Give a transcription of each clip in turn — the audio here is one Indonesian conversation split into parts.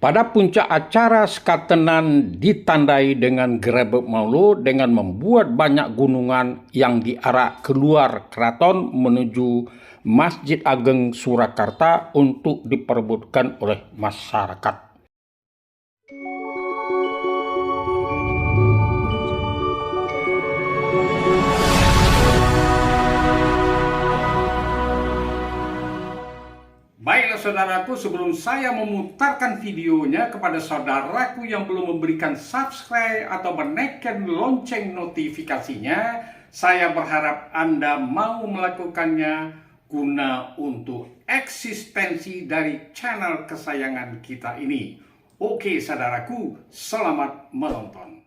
Pada puncak acara sekatenan ditandai dengan grebek maulud dengan membuat banyak gunungan yang diarak keluar keraton menuju Masjid Ageng Surakarta untuk diperebutkan oleh masyarakat. Baiklah saudaraku, sebelum saya memutarkan videonya kepada saudaraku yang belum memberikan subscribe atau menekan lonceng notifikasinya, saya berharap Anda mau melakukannya guna untuk eksistensi dari channel kesayangan kita ini. Oke saudaraku, selamat menonton.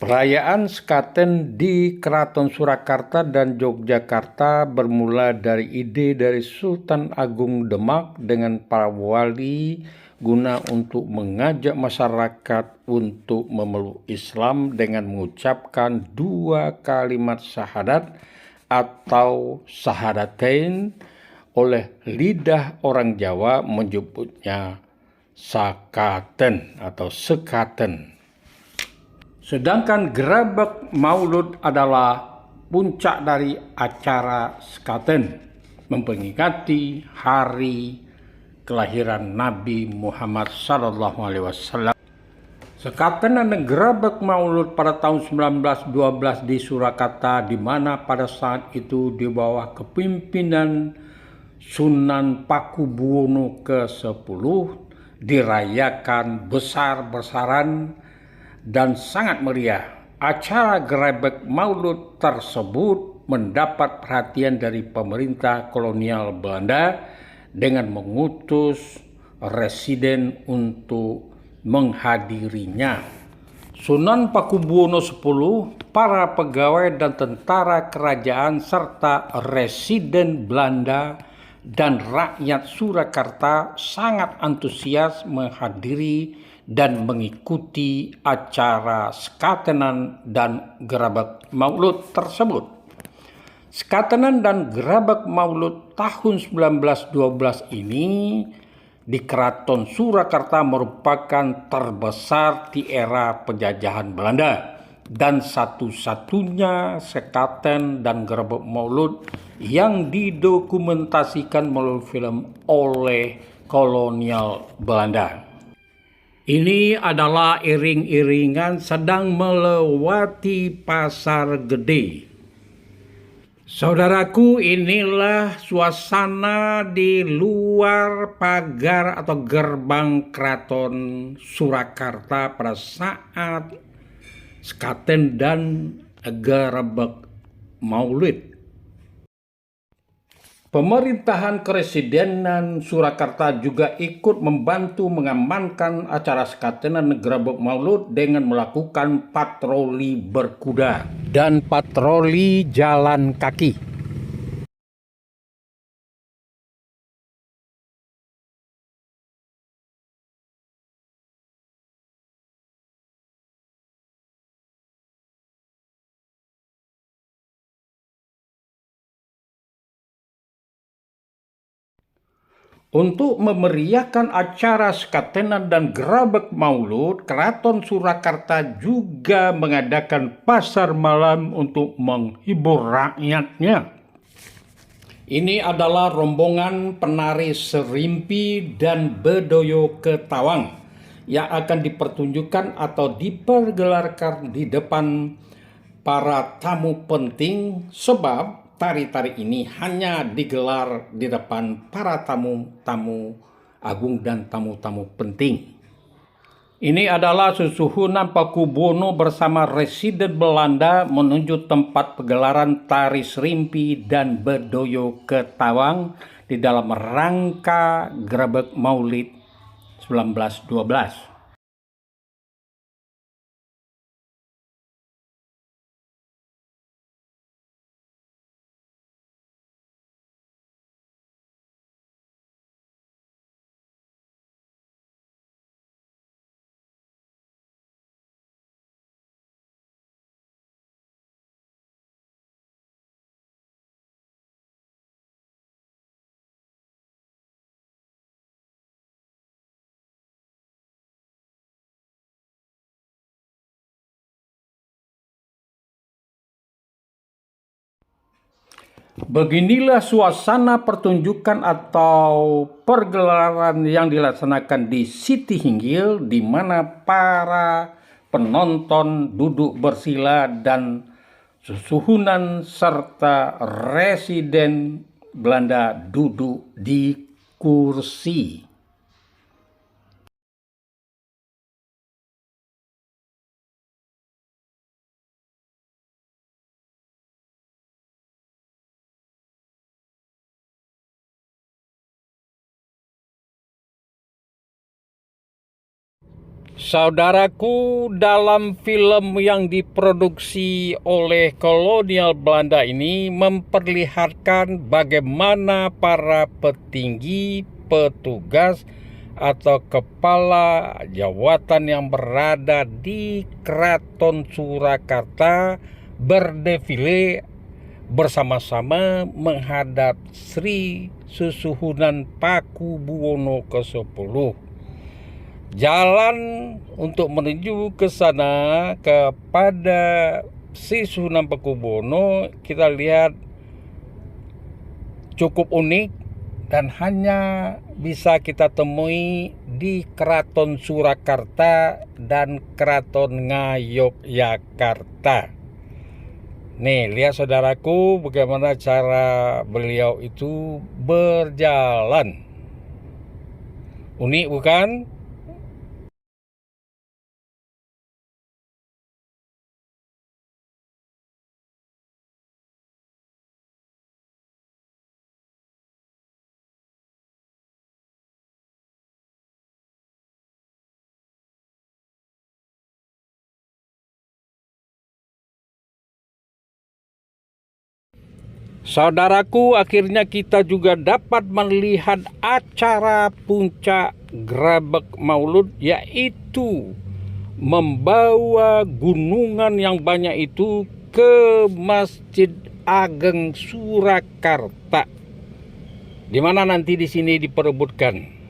Perayaan sekaten di Keraton Surakarta dan Yogyakarta bermula dari ide dari Sultan Agung Demak dengan para wali guna untuk mengajak masyarakat untuk memeluk Islam dengan mengucapkan 2 kalimat syahadat atau syahadatain. Oleh lidah orang Jawa menyebutnya sakaten atau sekaten. Sedangkan grebek maulud adalah puncak dari acara sekaten, memperingati hari kelahiran Nabi Muhammad SAW. Sekaten dan grebek maulud pada tahun 1912 di Surakarta, di mana pada saat itu di bawah kepimpinan Sunan Pakubuwono ke-10 dirayakan besar-besaran dan sangat meriah. Acara grebek maulud tersebut mendapat perhatian dari pemerintah kolonial Belanda dengan mengutus residen untuk menghadirinya. Sunan Pakubuwono X, para pegawai dan tentara kerajaan serta residen Belanda dan rakyat Surakarta sangat antusias menghadiri dan mengikuti acara sekatenan dan grebek maulud tersebut. Sekatenan dan grebek maulud tahun 1912 ini di Keraton Surakarta merupakan terbesar di era penjajahan Belanda dan satu-satunya sekaten dan grebek maulud yang didokumentasikan melalui film oleh kolonial Belanda. Ini adalah iring-iringan sedang melewati pasar gede. Saudaraku, inilah suasana di luar pagar atau gerbang Keraton Surakarta pada saat sekaten dan grebek maulid. Pemerintahan Keresidenan Surakarta juga ikut membantu mengamankan acara sekaten dan grebek maulud dengan melakukan patroli berkuda dan patroli jalan kaki. Untuk memeriahkan acara sekatenan dan grebek maulud, Keraton Surakarta juga mengadakan pasar malam untuk menghibur rakyatnya. Ini adalah rombongan penari Serimpi dan Bedoyo Ketawang yang akan dipertunjukkan atau dipergelarkan di depan para tamu penting, sebab tari-tari ini hanya digelar di depan para tamu-tamu agung dan tamu-tamu penting. Ini adalah Susuhunan Pakubuwono bersama residen Belanda menuju tempat pegelaran tari Serimpi dan Bedoyo Ketawang di dalam rangka grebek maulid 1912. Beginilah suasana pertunjukan atau pergelaran yang dilaksanakan di Siti Hinggil, di mana para penonton duduk bersila dan susuhunan serta residen Belanda duduk di kursi. Saudaraku, dalam film yang diproduksi oleh kolonial Belanda ini memperlihatkan bagaimana para petinggi, petugas, atau kepala jawatan yang berada di Keraton Surakarta berdefile bersama-sama menghadap Sri Susuhunan Pakubuwono ke-10. Jalan untuk menuju ke sana kepada Sri Susuhunan Pakubuwono kita lihat cukup unik dan hanya bisa kita temui di Keraton Surakarta dan Keraton Ngayogyakarta. Nih, lihat saudaraku bagaimana cara beliau itu berjalan. Unik bukan? Saudaraku, akhirnya kita juga dapat melihat acara puncak Grebek Maulud, yaitu membawa gunungan yang banyak itu ke Masjid Ageng Surakarta, di mana nanti di sini diperebutkan.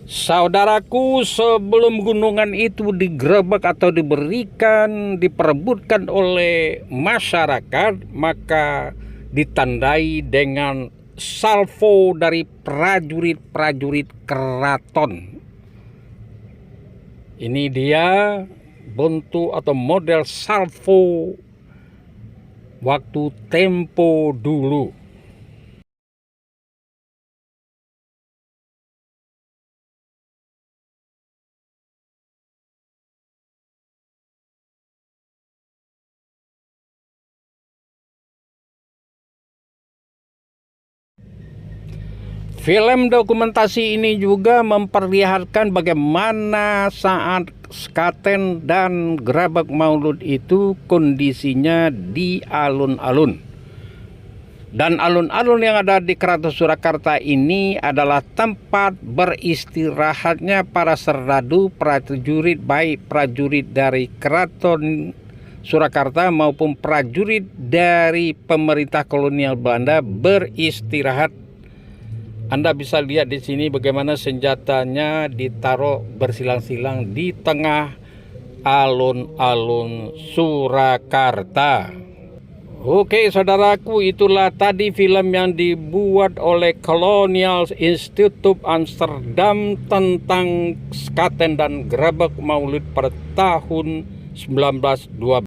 Saudaraku, sebelum gunungan itu digrebek atau diperebutkan oleh masyarakat, maka ditandai dengan salvo dari prajurit-prajurit keraton. Ini dia bentuk atau model salvo waktu tempo dulu. Film dokumentasi ini juga memperlihatkan bagaimana saat Sekaten dan Grebek Maulud itu kondisinya di alun-alun. Dan alun-alun yang ada di Keraton Surakarta ini adalah tempat beristirahatnya para serdadu, prajurit, baik prajurit dari Keraton Surakarta maupun prajurit dari pemerintah kolonial Belanda beristirahat Anda bisa lihat di sini bagaimana senjatanya ditaruh bersilang-silang di tengah alun-alun Surakarta. Oke saudaraku, itulah tadi film yang dibuat oleh Colonial Institute Amsterdam tentang Skaten dan Grebek Maulid pada tahun 1912.